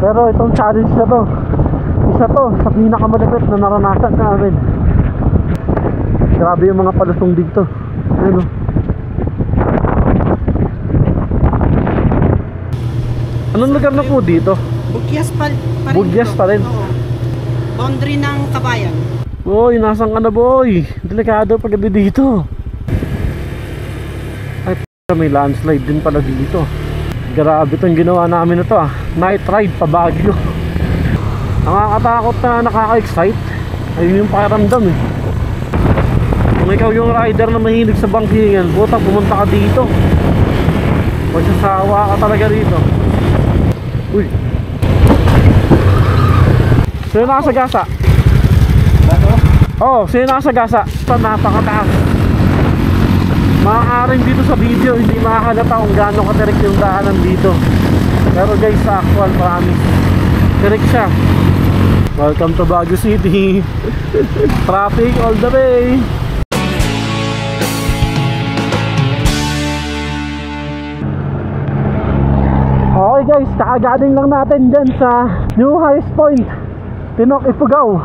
Pero itong challenge na to, isa to sa pinakamalapit na naranasan namin. Grabe yung mga palusong dito. Ayun o. Anong lugar na po dito? Bugyas pa rin. Bugyas pa rin? Oo. Boundary ng Kabayan. Boy, nasan ka na boy? Delikado pag gabi dito. Ay, may landslide din pala dito. Grabe itong ginawa namin na to ah. Night ride pa Baguio. Nakakatakot na nakaka-excite. Ayun yung pakiramdam eh. Kung ikaw yung rider na mahilig sa bangkingan, buta pumunta ka dito. Magsasawa ka talaga dito. Uy. Sino nakasagasa? Oo, sino nakasagasa? Ito napakataas. Maaaring dito sa video hindi makakalata kung gaano katirik yung daanan dito. Pero guys, sa actual promise, tirik siya. Welcome to Baguio City. Traffic all the way. Okay guys, kakagaling lang natin dyan sa New Highest Point, Tinok, Ifugao.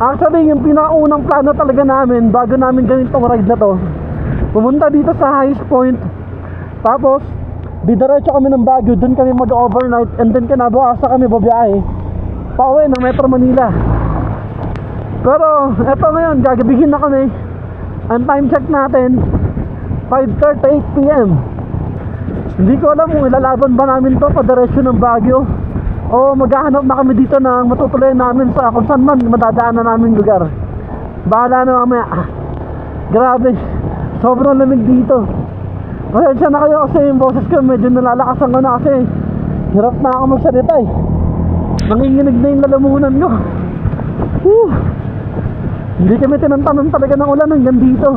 Actually, yung pinaunang plano talaga namin bago namin gawin tong ride na to, pumunta dito sa Highest Point, tapos didiretso kami ng Baguio, dun kami mag-overnight, and then kinabukasan kami babiyahe pauwi ng Metro Manila. Pero eto ngayon, gagabihin na kami. Ang time check natin 5:38 PM. Hindi ko alam kung ilalaban ba namin to pa direksyon ng Baguio o maghahanap na kami dito ng matutuloy namin sa kung saan man madadaanan namin lugar. Bahala na mamaya. Grabe, sobrang lamig dito. Pasensya na kayo kasi yung boses ko medyo nalalakasan ko na kasi hirap na ako magsalita eh. Nanginginig na yung lalamunan ko. Hindi kami tinantanan talaga ng ulan hanggang dito.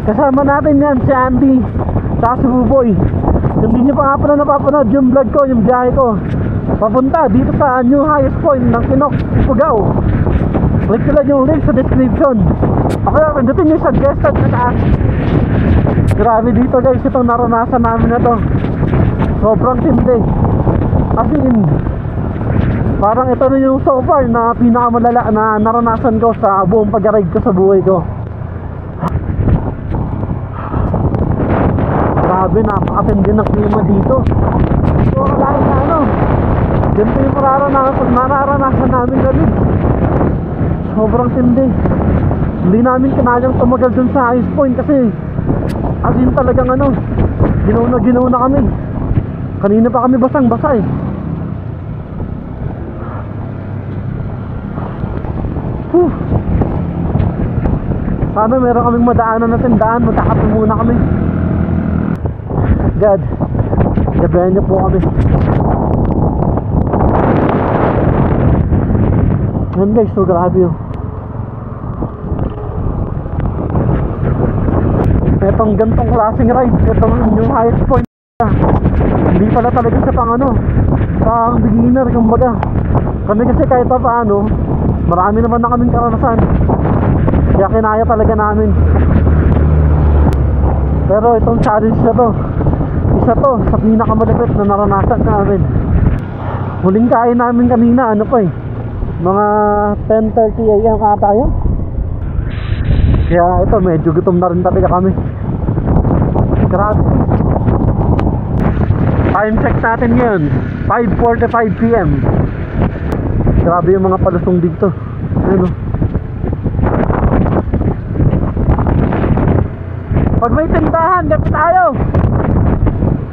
Kasama natin yan si Andy saka si Buboy. Kung hindi nyo pa nga pala napapanood yung vlog ko, yung biyahe ko papunta dito sa New Highest Point ng Tinok, Ifugao, click nyo lang yung link sa description. Okay, pindutin nyo yung suggested na taas. Grabe dito guys, itong naranasan namin na to, sobrang tindi. As in, parang ito na yung so far na pinakamalala na naranasan ko sa buong pag-ride ko sa buhay ko. Grabe, napakatindi ng klima dito. So, kalahin na ano, ganito yung mararanasan namin gabi. Sobrang tindi. Hindi namin kinayang tumagal dun sa Highest Point kasi as in talagang ano, ginaw na kami. Kanina pa kami basang-basa eh. Sana meron kaming madaanan na tindahan, magkakape muna kami. God, gabayan niyo po kami. Yan guys, so grabe yun. Itong gantong klaseng ride, itong yung Highest Point, hindi pala talaga sa pang ano, pang beginner kumbaga. Kami kasi kahit pa paano, marami naman na kaming karanasan, kaya kinaya talaga namin. Pero itong challenge na to, isa to sa pinakamalapit na naranasan namin. Huling kain namin kanina, ano pa eh, mga 10:30 AM ata yun. Kaya ito, medyo gutom na rin talaga kami. Grabe. Time check natin ngayon 5:45 PM. Grabe yung mga palusong dito. Ayun o. Pag may tindahan, gabi tayo.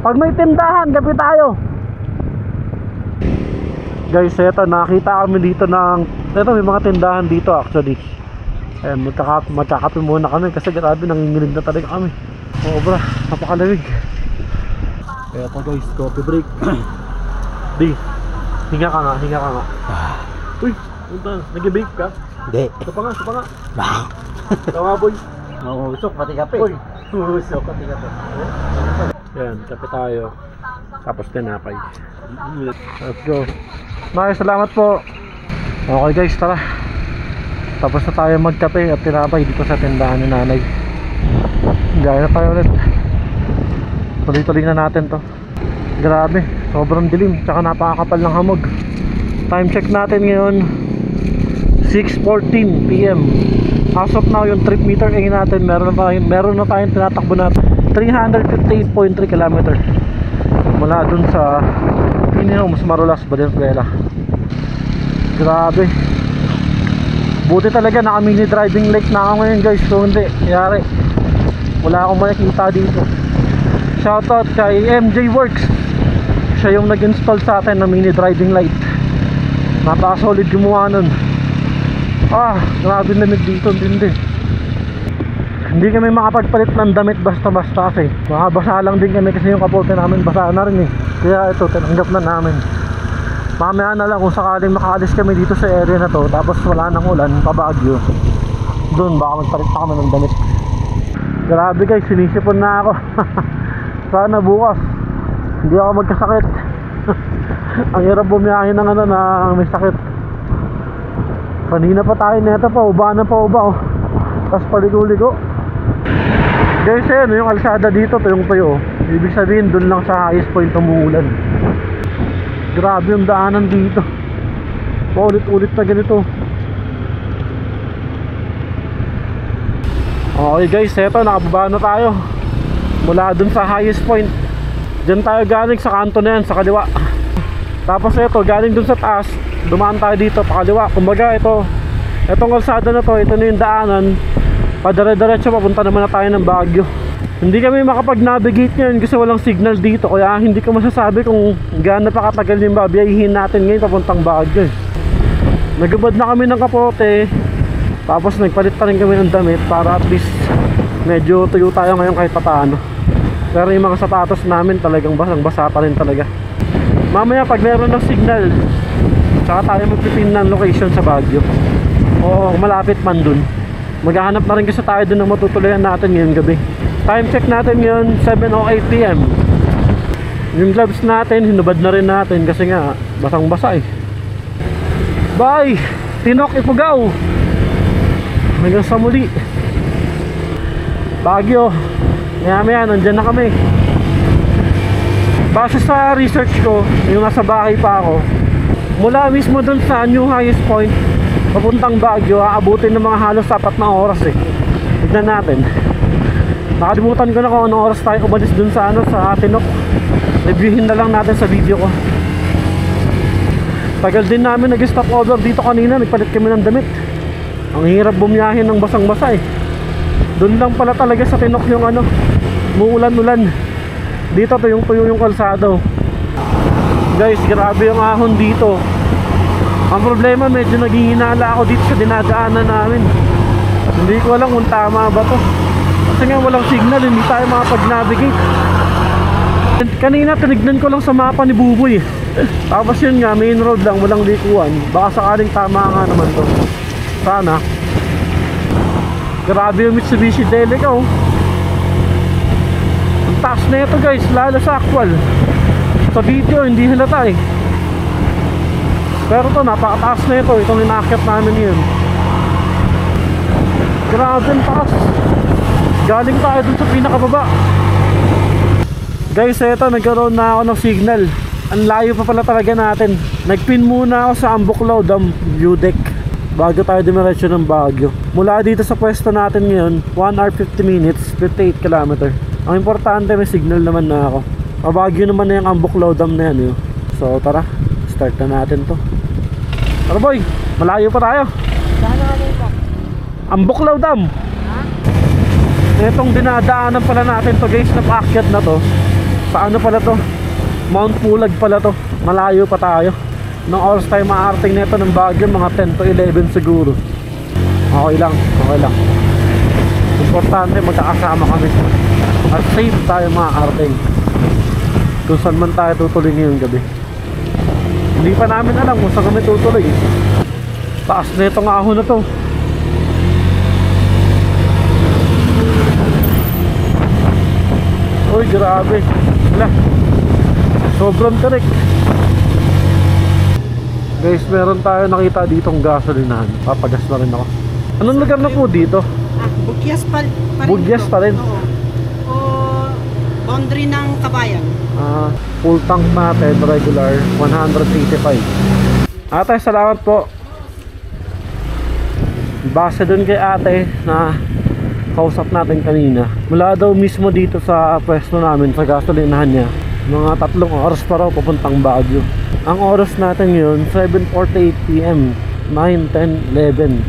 Pag may tindahan, gabi tayo. Guys, eto, nakita kami dito ng, eto, may mga tindahan dito actually. Ayan, magkakape muna kami kasi grabe, nanginginig na talaga kami. Oo bra, napakalamig. Kaya pa guys, coffee break. Di, hinga ka nga. Uy, nag-bake ka? Hindi. Ito pa nga. Ito nga boy. Mangusok pati kape. Uy, usok pati kape. Ayan, kape tayo. Tapos tinapay. Let's go. Maraming salamat po. Okay guys, tara. Tapos na tayo magkape at tinapay dito sa tindahan ni nanay. Gaya na tayo ulit. Tuloy-tuloy na natin to. Grabe. Sobrang dilim, tsaka napakakapal ng hamog. Time check natin ngayon 6:14 PM. As of now, yung trip meter A natin, meron na tayong tinatakbo na 358.3 km mula dun sa Pininos, Marulas, Valenzuela. Grabe. Buti talaga naka-mini driving light na ako ngayon guys. Kung hindi, yari, wala akong makikita dito. Shoutout kay MJ Works. Siya yung nag-install sa atin ng mini driving light. Napaka-solid gumawa nun. Grabe lamig dito, hindi. Hindi kami makapagpalit ng damit basta-basta kasi makabasa lang din kami kasi yung kapote namin basa na rin eh. Kaya ito, tinanggap na namin. Mamaya na lang kung sakaling makaalis kami dito sa area na to, tapos wala nang ulan, pabagyo, doon baka magpalit pa kami ng damit. Grabe guys, sinisipon na ako. Sana bukas hindi ako magkasakit. Ang hirap bumiyahin ng na may sakit. Kanina pa tayo neto pa uba oh. Tapos paligo-ligo. Guys, yung kalsada dito tuyong-tuyo. Ibig sabihin doon lang sa highest point umuulan. Grabe yung daanan dito. Paulit-ulit na ganito. Okay guys, eto nakababa na tayo mula dun sa highest point. Diyan tayo galing sa kanto na yan, sa kaliwa. Tapos eto, galing dun sa taas, dumaan tayo dito pa kaliwa. Kumbaga etong kalsada na to, ito na yung daanan. Padire-diretso papunta naman na tayo ng Baguio. Hindi kami makapag-navigate ngayon kasi walang signal dito. Kaya hindi ko masasabi kung gaano pa katagal yung babiyahin natin ngayon papuntang Baguio. Nagubad na kami ng kapote. Tapos nagpalit pa rin kami ng damit para at least medyo tuyo tayo ngayon kahit paano. Pero yung mga sapatos namin talagang basang-basa pa rin talaga. Mamaya pag meron ng signal, tsaka tayo magpipin ng location sa Baguio. O malapit man dun, maghahanap na rin kasi tayo dun ng matutuluyan natin ngayong gabi. Time check natin ngayon 7:08 PM. Yung gloves natin hinubad na rin natin kasi nga basang basa eh. Bye! Tinok Ipugaw! Hanggang sa muli. Baguio, maya nandyan na kami. Base sa research ko, yung nasa bahay pa ako, mula mismo dun sa new highest point papuntang Baguio, aabutin ng mga halos 4 na oras eh. Tignan natin. Nakalimutan ko na kung anong oras tayo umalis dun sa sa Tinok. Reviewin na lang natin sa video ko. Tagal din namin nag-stop over dito kanina, nagpalit kami ng damit. Ang hirap bumiyahin ng basang-basa eh. Doon lang pala talaga sa Tinok yung muulan-ulan. Dito tuyong-tuyo yung kalsado. Guys, grabe yung ahon dito. Ang problema, medyo naghihinala ako dito sa dinadaanan namin. Hindi ko alam kung tama ba to. Kasi nga walang signal, hindi tayo makapag-navigate. Kanina tinignan ko lang sa mapa ni Buboy. Tapos yun nga, main road lang, walang likuan. Baka sakaling tama nga naman to. Sana. Grabe yung Mitsubishi Delica oh. Ang taas na ito guys, lalo sa actual. Sa video hindi halata eh. Pero to napakataas na ito, itong inaakyat namin yun. Grabe ang taas. Galing tayo dun sa pinakababa. Guys, eto nagkaroon na ako ng signal. Ang layo pa pala talaga natin. Nagpin muna ako sa Ambuklaw Dam view deck bago tayo dumiretso ng Baguio. Mula dito sa pwesto natin ngayon 1 hour 50 minutes, 58 km. Ang importante may signal naman na ako. Baguio naman na yung Ambuklaw Dam na yan. So tara, start na natin to. Tara boy, malayo pa tayo. Ambuklaw Dam. Itong dinadaanan pala natin to guys, na paakyat na to. Sa ano pala to? Mount Pulag pala to. Malayo pa tayo. Nung oras tayo maarating nito ng Baguio, mga 10 to 11 siguro. Okay lang, okay lang. Importante magkakasama kami at safe tayo maarating kung saan man tayo tutuloy ngayong gabi. Hindi pa namin alam kung saan kami tutuloy. Taas na itong ahon na to. Uy, grabe. Wala. Sobrang tarik. Guys, meron tayo nakita ditong gasolinahan. Papagas na rin ako. Anong lugar na po dito? Bugyas pa rin. Bugyas ito. pa rin? Oo. O Boundary ng Kabayan. Full tank natin, regular, 185. Ate, salamat po. Base dun kay ate na kausap natin kanina, mula daw mismo dito sa pwesto namin sa gasolinahan niya, mga 3 oras pa raw papuntang Baguio. Ang oras natin yun 7:48 PM, 9, 10, 11.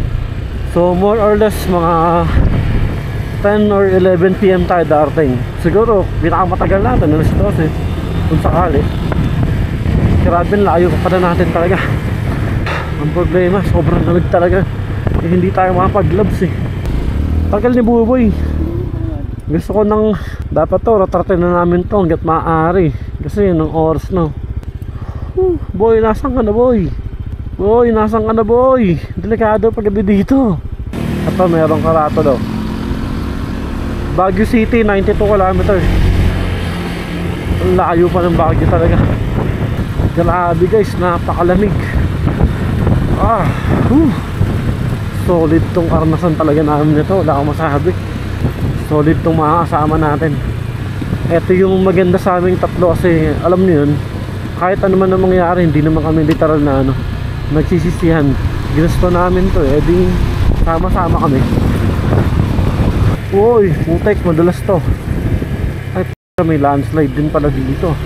So more or less mga 10 or 11 PM tayo darating. Siguro pinakamatagal natin alas 12 kung sakali. Grabe, layo pa pala natin talaga. Ang problema, sobrang lamig talaga. Hindi tayo makapag-gloves eh. Tagal ni Buboy. Gusto ko nang dapat to, ratratin na namin to hanggat maaari. Kasi yun ang oras na. Boy, nasan ka na boy? Boy, nasan ka na boy? Delikado pag gabi dito. Ito, meron karato daw. Baguio City, 92 kilometers. Ang layo pa ng Baguio talaga. Grabe guys, napakalamig. Solid tong karanasan talaga namin nito. Wala akong masabi. Solid tong mga kasama natin. Ito yung maganda sa aming tatlo kasi alam niyo yun, kahit ano man ang mangyari, hindi naman kami literal na nagsisisihan. Ginusto namin to eh, di sama-sama kami. Uy, putek, madalas to. Ay, may landslide din pala dito.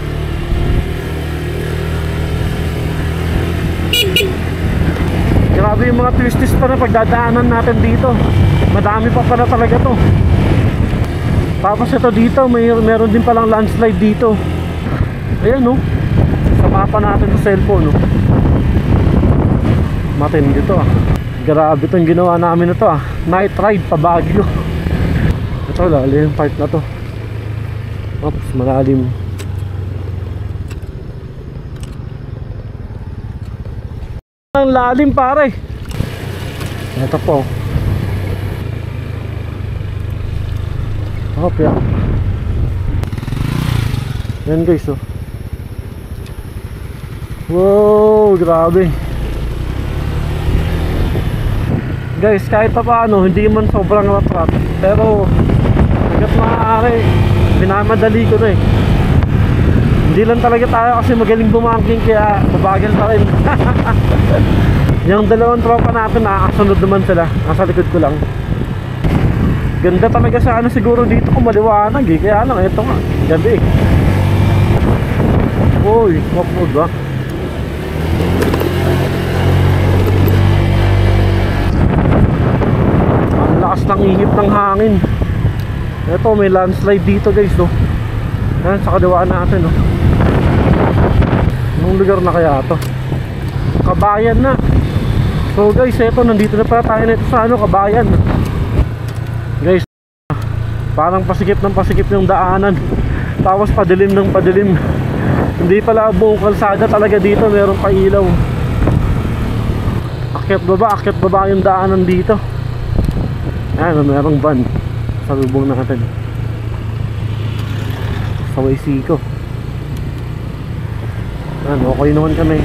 Grabe yung mga twisties pa na pagdadaanan natin dito. Madami pa pala talaga to. Tapos ito dito, meron din palang landslide dito. Ayan no, sa mapa natin sa cellphone no. Matindi to ah. Grabe itong ginawa namin ito ah. Night ride pa Baguio. Ito, lalim yung part na to. Oops, malalim. Ang lalim pare. Ito po. Hop ya. Yan guys oh. Wow, grabe. Guys, kahit pa paano, hindi man sobrang rat-rat, pero hanggat maaari, binamadali ko na eh. Hindi lang talaga tayo kasi magaling bumangking, kaya mabagal pa rin. Yung dalawang tropa natin, nakakasunod naman sila. Nasa likod ko lang. Ganda talaga sa siguro dito kung maliwanag eh. Kaya lang, ito nga, gabi. Uy, wapod ba? Ang lakas ng ihip ng hangin. Ito, may landslide dito guys oh. Yan, sa kaliwaan natin oh. Anong lugar na kaya to? Kabayan na. So guys, eto, nandito na pala tayo nito sa Kabayan. Guys, parang pasikip ng pasikip yung daanan. Tapos padilim ng padilim. Hindi pala buong kalsada talaga dito, meron pa ilaw. Akyat baba yung daanan dito. Ayan, merong van. Salubong natin sa Waisiko. Ano, okay naman kami.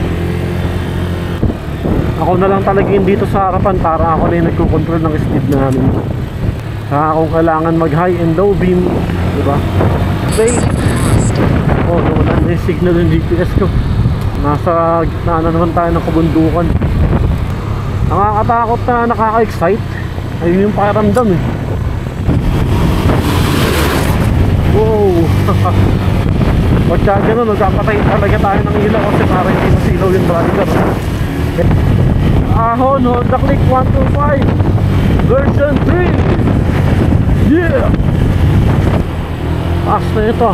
Ako na lang talaga yun dito sa harapan para ako na yung nagkukontrol ng speed namin. Saka kung kailangan mag high and low beam, diba? Wait! Oh, wala na yung signal yung GPS ko. Nasa gitna na naman tayo ng kabundukan. Nakakatakot na nakaka-excite. Ayun yung pakiramdam eh. Wow! Pagka gano'n, magkapatay talaga tayo ng ilaw kasi para hindi masilaw yung driver. Ahon, Honda Click 125 version 3. Yeah! Taas na ito.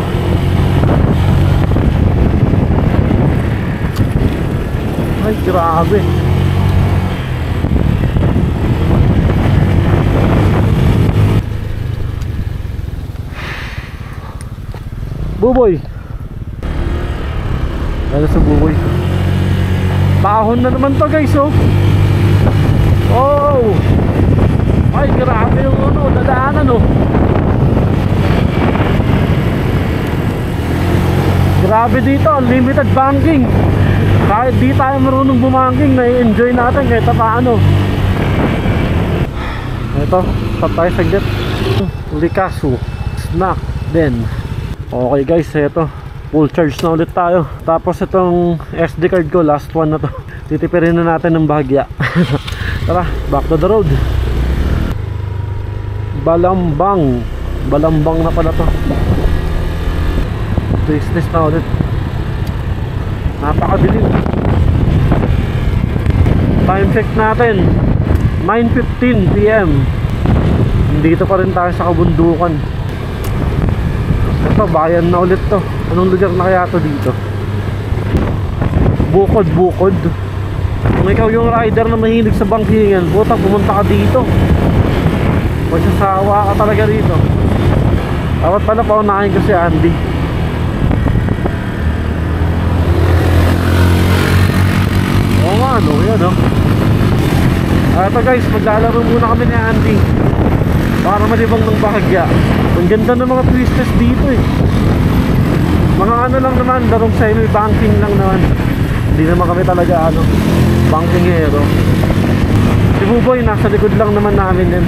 Ay, grabe. Buboy. Ano sa Buboy? Bahon na naman to guys oh. Oh! Ay, grabe yung dadaanan oh. Grabe dito, unlimited banking. Kahit di tayo marunong bumangking, na-enjoy natin kahit paano. Ito, stop tayo saglit. Likasu Snack Den. Okay guys, eto full charge na ulit tayo. Tapos itong SD card ko, last one na to. Titipirin na natin ng bahagya. Tara, back to the road. Balambang na pala to. Twist na ulit. Napakadilim. Time check natin 9:15 PM. Dito pa rin tayo sa kabundukan. Ito, bayan na ulit to. Anong lugar na kaya to dito? Bukod. Kung ikaw yung rider na mahilig sa bangkingan, puta, pumunta ka dito. Magsasawa ka talaga rito. Dapat pala paunahin ko si Andy. Oo nga, ano, yan o. Ito guys, maglalaro muna kami ni Andy para malibang ng bahagya. Ang ganda ng mga twistes dito eh. Mga ano lang naman, larong semi-banking lang naman. Hindi naman kami talaga banking hero. Si Buboy nasa likod lang naman namin yan.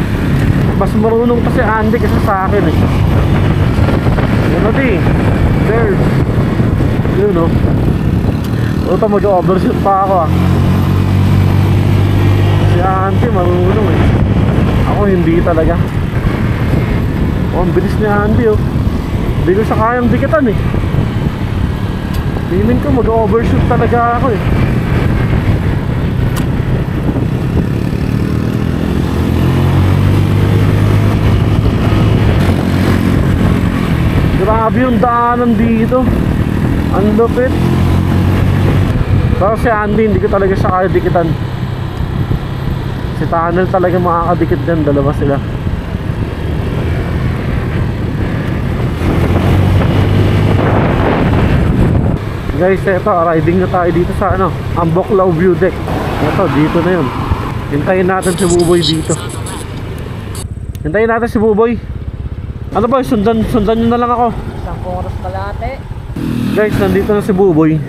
Mas marunong kasi Andy kasi sa akin eh. Yan o di, there. Yun o. Ito, mag-overshoot pa ako ah. Si Andy marunong eh. Ako hindi talaga. Oh, ang bilis ni Andy oh. Hindi ko siya kayang dikitan eh. Feeling ko mag-overshoot talaga ako eh. Grabe yung daanan dito. Ang lupit. Pero si Andy hindi ko talaga siya kaya dikitan. Si Tunnel talaga makakadikit din. Dalawa sila. Guys, eto, riding na tayo dito sa Amboklaw View Deck. Eto, dito na yun. Hintayin natin si Buboy dito. Hintayin natin si Buboy. Ano ba, sundan nyo na lang ako. 1 oras kalate. Guys, nandito na si Buboy.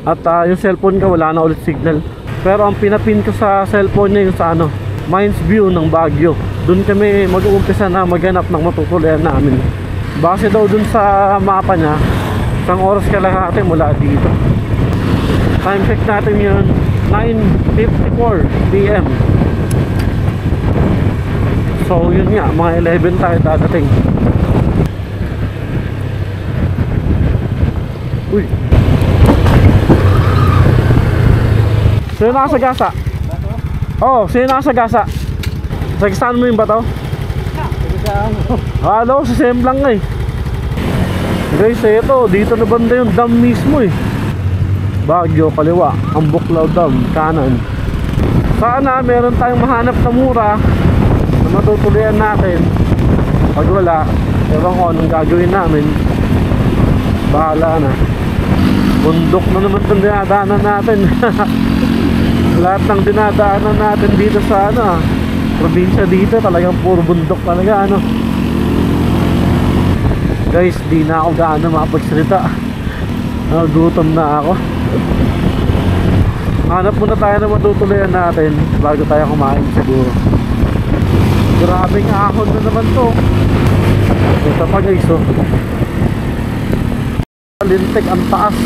At yung cellphone ko wala na ulit signal. Pero ang pinapin ko sa cellphone niya yung sa Mines View ng Baguio. Doon kami mag-uumpisa na maghanap ng matutuloyan namin. Base daw dun sa mapa niya, 1 oras kalahati mula dito. Time check natin yun 9:54 PM. So yun nga, mga 11 tayo dadating. Uy, sino nakasagasa? Oh, sino nakasagasa? Sagasaan mo yung bato? Hello, sa semblang nga eh. Guys, ito, dito na banda yung dam mismo eh. Baguio, kaliwa, Amboklaw Dam, kanan. Sana meron tayong mahanap na mura na matutuloyan natin. Pag wala, ewan ko anong gagawin namin. Bahala na. Bundok na naman itong dinadaanan natin. Lahat ng dinadaanan natin dito sa probinsya dito, talagang puro bundok talaga Guys, di na ako gaano makapagsalita. Gutom na ako. Hanap muna tayo na matutuloyan natin bago tayo kumain siguro. Grabing ahon na naman to. Ito pa guys oh. Lintik ang taas.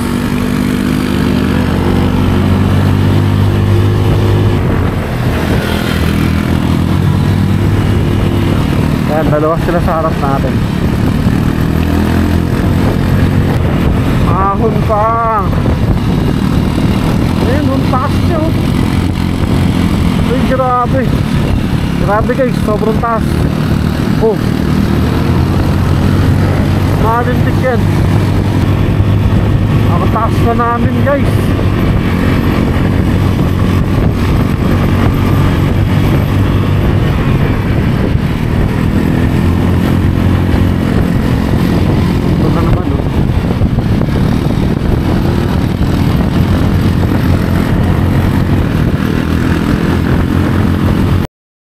Ayan, dalawa sila sa harap natin. Ahon pa. Ayun, ang taas niya oh. Ay, grabe. Grabe guys, sobrang taas. Oh, malintik yan. Ang taas na namin guys.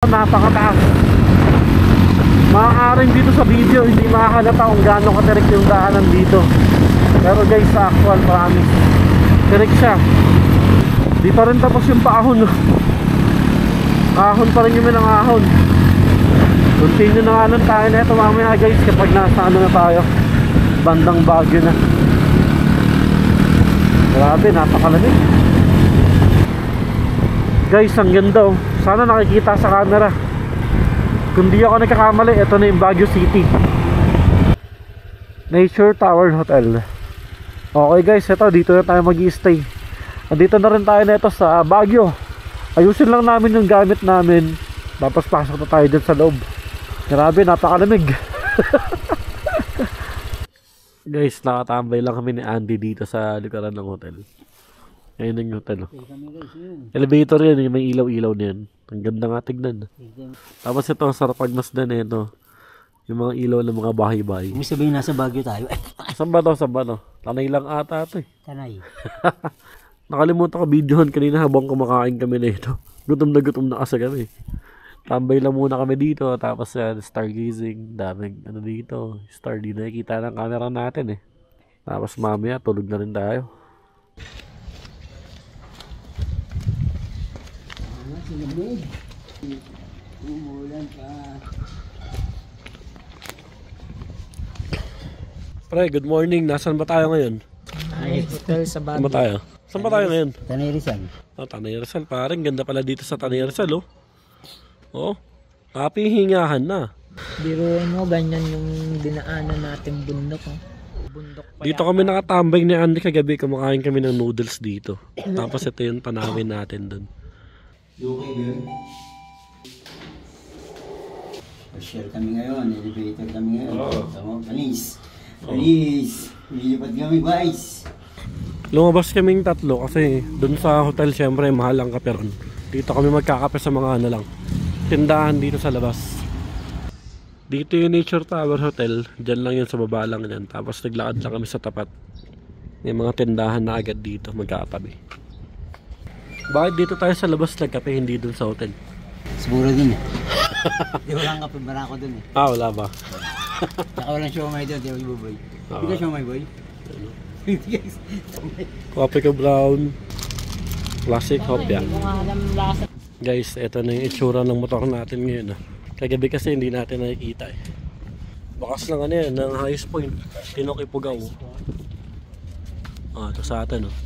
Napakataas. Maaaring dito sa video hindi makahalata kung gaano katirik yung daanan dito. Pero guys, sa actual promise, tirik siya. Di pa rin tapos yung paahon. Ahon pa rin yung ahon. Continue na nga lang tayo na ito mamaya guys kapag nasa na tayo. bandang Baguio na. Grabe, napakalamig. Guys, ang ganda oh. Sana nakikita sa camera. Kung di ako nagkakamali, ito na yung Baguio City. Nature Tower Hotel. Okay guys, ito dito na tayo mag-i-stay. Nandito na rin tayo nito sa Baguio. Ayusin lang namin yung gamit namin. Tapos pasok na tayo dyan sa loob. Grabe, napakalamig. Guys, nakatambay lang kami ni Andy dito sa likuran ng hotel. Ayun yung hotel. Elevator yan, yung may ilaw-ilaw na yan. Ang ganda nga tignan. Tapos ito, sarap pagmasdan eh, ito. Yung mga ilaw ng mga bahay-bahay. Ibig sabihin nasa Baguio tayo. Saan ba to? Saan ba to? Tanay lang ata ito eh. Tanay. Nakalimutan ko videohan kanina habang kumakain kami na ito. Gutom na kasi kami. Tambay lang muna kami dito. Tapos stargazing. Daming ano dito. Star di nakikita ng camera natin eh. Tapos mamaya tulog na rin tayo. Pre, good morning. Nasaan ba tayo ngayon? Ay, hotel sa Saan ba Baguio. tayo? Saan ba tayo ngayon? Tanay Rizal. Oh, Tanay Rizal. Parang ganda pala dito sa Tanay Rizal, oh. Oh, kapihingahan na. Biruin mo, ganyan yung dinaanan natin bundok. Oh. Bundok pa Dito kami nakatambay ni Andy kagabi. Kumakain kami ng noodles dito. Tapos ito yung tanawin natin dun. Okay ba yun? Share kami ngayon, elevator kami ngayon. Tama, panis. Panis! Lilipat kami, guys! Lumabas kaming tatlo kasi dun sa hotel syempre mahal ang kape ron. Dito kami magkakape sa mga ano lang, tindahan dito sa labas. Dito yung Nature Tower Hotel. Diyan lang yun sa baba lang yan. Tapos naglakad lang kami sa tapat. May mga tindahan na agad dito magkakatabi. Bakit dito tayo sa labas nagkape hindi dun sa hotel? Siguro din eh. Di walang kape barako dun eh. Ah, wala ba? Tsaka walang siomay dun, di ba boy? Hindi ka siomay boy? Coffee ko brown. Classic hopya. Hindi ko nga alam lasa. Guys, ito na yung itsura ng motor natin ngayon. Kagabi kasi hindi natin nakikita eh. Bakas lang ano yan, ng highest point. Tinok Ipugaw. Ah, ito sa atin oh.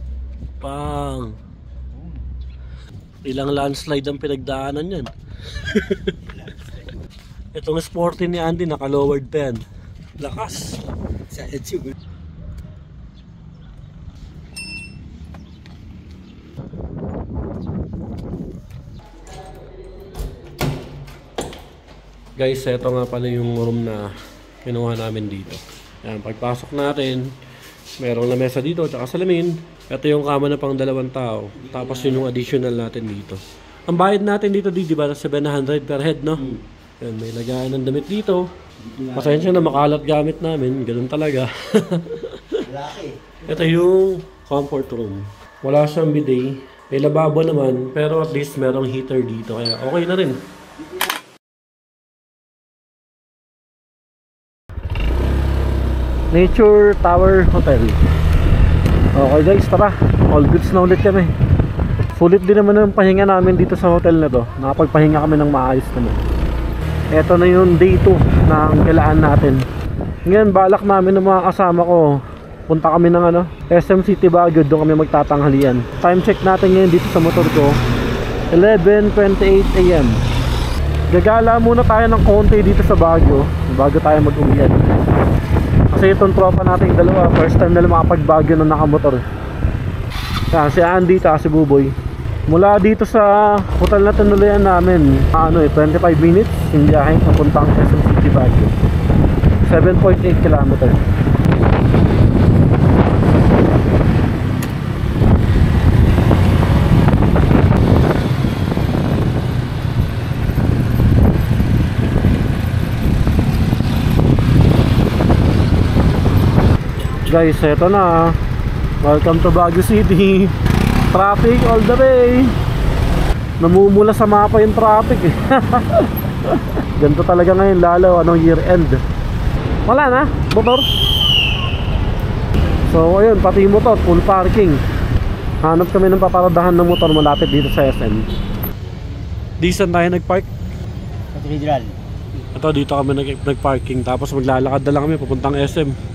Pang! Ilang landslide ang pinagdaanan yan. Itong sporty ni Andy, naka-lowered pa yan. Lakas! Sa siguro. Guys, ito nga pala yung room na kinuha namin dito. Yan, pagpasok natin, merong lamesa dito, tsaka salamin. Ito yung kama na pang 2 tao. Tapos yun yung additional natin dito. Ang bayad natin dito, di ba, 700 per head, no? Yan, may lagayan ng damit dito. Pasensya na makalat gamit namin, ganun talaga. Ito yung comfort room. Wala siyang bidet. May lababo naman, pero at least merong heater dito. Kaya okay na rin. Nature Tower Hotel. Okay guys, tara. All goods na ulit kami. Sulit din naman ang pahinga namin dito sa hotel na to. Nakapagpahinga kami ng maayos naman. Ito na yung day 2 ng kailangan natin. Ngayon, balak namin ng mga kasama ko. Punta kami ng SM City Baguio. Doon kami magtatanghalian. Time check natin ngayon dito sa motor ko. 11:28 AM. Gagala muna tayo ng konti dito sa Baguio bago tayo mag-uwian. Kasi itong tropa natin dalawa, first time nila makapag-Baguio na nakamotor. Yan, si Andy at si Buboy. Mula dito sa hotel na tinuluyan namin, 25 minutes yung biyahe papuntang SM City Baguio. 7.8 km. Guys, eto na. Welcome to Baguio City. Traffic all the way. Namumula sa mapa yung traffic eh. Ganito talaga ngayon, lalo anong year end. Wala na, motor. So ayun, pati yung motor, full parking. Hanap kami ng paparadahan ng motor malapit dito sa SM. Di saan tayo nagpark? Cathedral. Ito, dito kami nagparking. Tapos maglalakad na lang kami papuntang SM.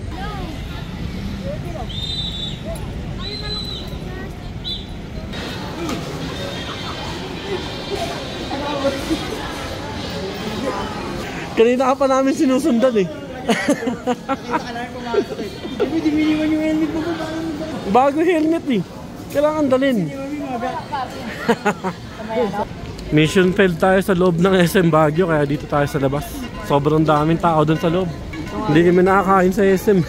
Kanina ka pa namin sinusundan eh. Hindi miniwan yung helmet mo. Bago helmet eh. Kailangan dalhin. Mission failed tayo sa loob ng SM Baguio, kaya dito tayo sa labas. Sobrang daming tao dun sa loob. Hindi kami nakakain sa SM.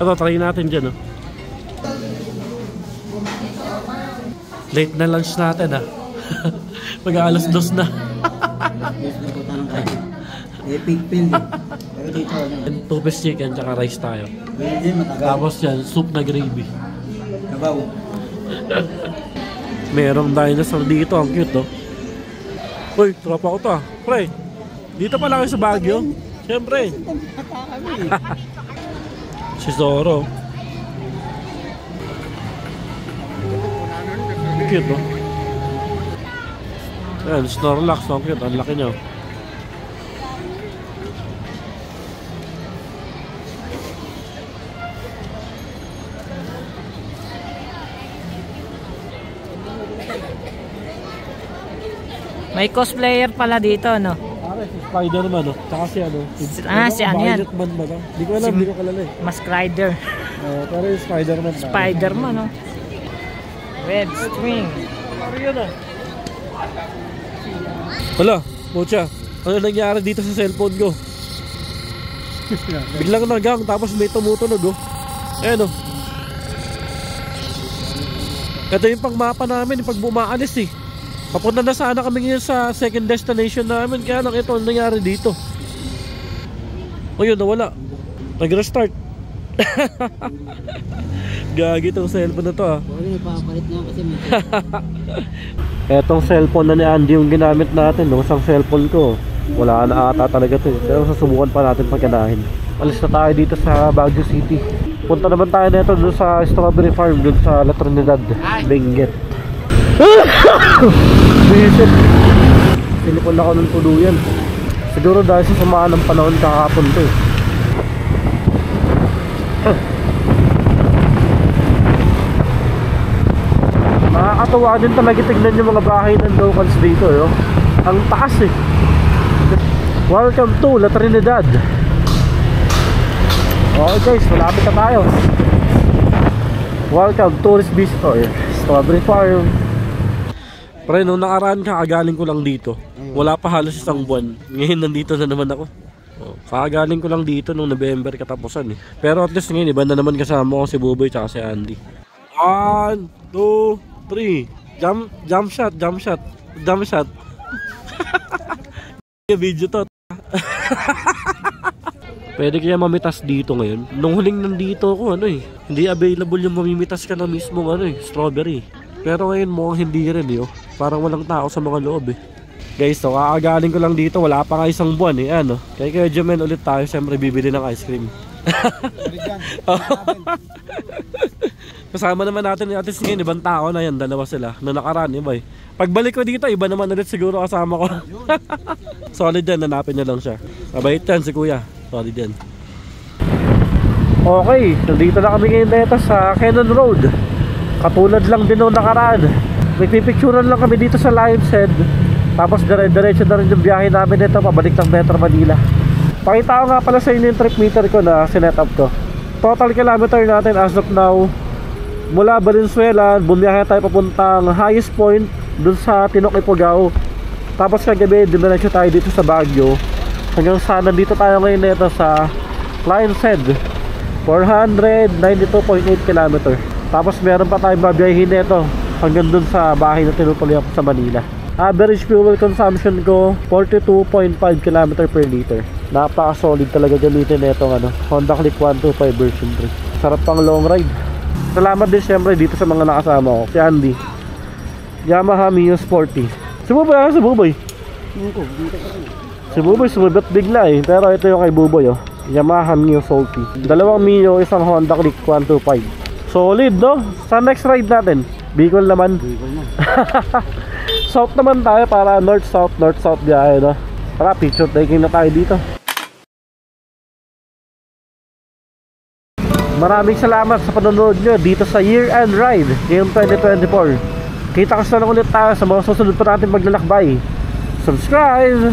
Ito, try natin dyan, oh. Late na lunch natin, ah. Mag-aalas 2 na. Epic field eh. Pero dito ano. 2-piece chicken tsaka rice tayo. Pwede din matagaw. Tapos yan, soup na gravy. Kabaw. Merong dinosaur dito, ang cute, oh. Uy, tropa ko to, ah. Pre, dito pala kayo sa Baguio? Siyempre. Si Zoro. Cute, oh. Ayan, Snorlax, ang cute. Ang laki niya, oh. May cosplayer pala dito, no? Pare, si Spider-Man, oh. Tsaka si ano. Si ano yan? Violet Man ba to? Di ko alam, di ko kalala eh. Mask Rider. Pero yung Spider-Man. Spider-Man, no? Red String. Pare yun, ah. Wala, Mocha. Ano nangyari dito sa cellphone ko? Biglang nagang, tapos may tumutunog, oh. Ayan, oh. Ito yung pang-mapa namin, yung pag bumaalis, eh. Papunta na sana kami ngayon sa second destination namin, kaya lang ito ang nangyari dito. O yun, nawala. Nag-restart. Gagi itong cellphone na to, ah. Wala, papalit na kasi may Etong cellphone na ni Andy yung ginamit natin, no? Isang cellphone ko. Wala na ata talaga to, eh. Pero susubukan pa natin pagkanahin. Alis na tayo dito sa Baguio City. Punta naman tayo nito doon sa Strawberry Farm, doon sa La Trinidad, Benguet. Bisit. Silikon ako ng tuluyan. Siguro dahil sa samaan ng panahon kakapon to, eh. Nakakatawa din talaga tignan yung mga bahay ng locals dito, eh, oh. Ang taas, eh. Welcome to La Trinidad. Okay guys, malapit na tayo. Welcome tourist visitor, Strawberry Farm. Pre, nung nakaraan kakagaling ko lang dito. Wala pa halos isang buwan. Ngayon nandito na naman ako. Kakagaling ko lang dito nung November katapusan, eh. Pero at least ngayon iba na naman kasama ko si Buboy tsaka si Andy. 1, 2, 3. Jump shot. Video to. Pwede kaya mamitas dito ngayon. Nung huling nandito ako, ano, eh, hindi available yung mamimitas ka na mismo, ano, eh, strawberry. Pero ngayon mukhang hindi rin, eh, oh. Parang walang tao sa mga loob, eh. Guys, so kakagaling ko lang dito, wala pa nga isang buwan, eh, ano. Kaya Kuya Jomel ulit tayo, siyempre bibili ng ice cream. Kasama naman natin at least ngayon, ibang tao na yan, dalawa sila. Nung nakaraan, iba, eh. Pagbalik ko dito, iba naman ulit siguro kasama ko. Solid yan, hanapin nyo lang siya. Mabait yan si Kuya, solid yan. Okay, nandito na kami ngayon dito sa Cannon Road. Katulad lang din nung nakaraan. Nagpipicturan lang kami dito sa Limeshead. Tapos dire-diretso na rin yung biyahe namin dito pabalik ng Metro Manila. Pakita ko nga pala sa inyo yung trip meter ko na sinet up ko. Total kilometer natin as of now, mula Valenzuela, bumiyahe tayo papuntang highest point dun sa Tinok, Ifugao. Tapos kagabi, dumiretso tayo dito sa Baguio. Hanggang sa nandito tayo ngayon nito sa Limeshead, 492.8 km. Tapos meron pa tayong babiyahin nito hanggang dun sa bahay na tinutuloy ako sa Manila. Average fuel consumption ko 42.5 km per liter. Napaka-solid talaga gamitin nitong ano, Honda Click 125 version 3. Sarap pang long ride. Salamat din syempre dito sa mga nakasama ko. Si Andy, Yamaha Mio Sporty. Si Buboy. Si Buboy sumibot bigla, eh. Pero ito yung kay Buboy, oh. Yamaha Mio Sporty. Dalawang Mio, isang Honda Click 125. Solid, no? Sa next ride natin, Bicol naman. South naman tayo para north-south biyahe, no? Tara, picture taking na tayo dito. Maraming salamat sa panonood nyo dito sa year-end ride ngayong 2024. Kita-kas na lang ulit tayo sa mga susunod pa natin maglalakbay. Subscribe!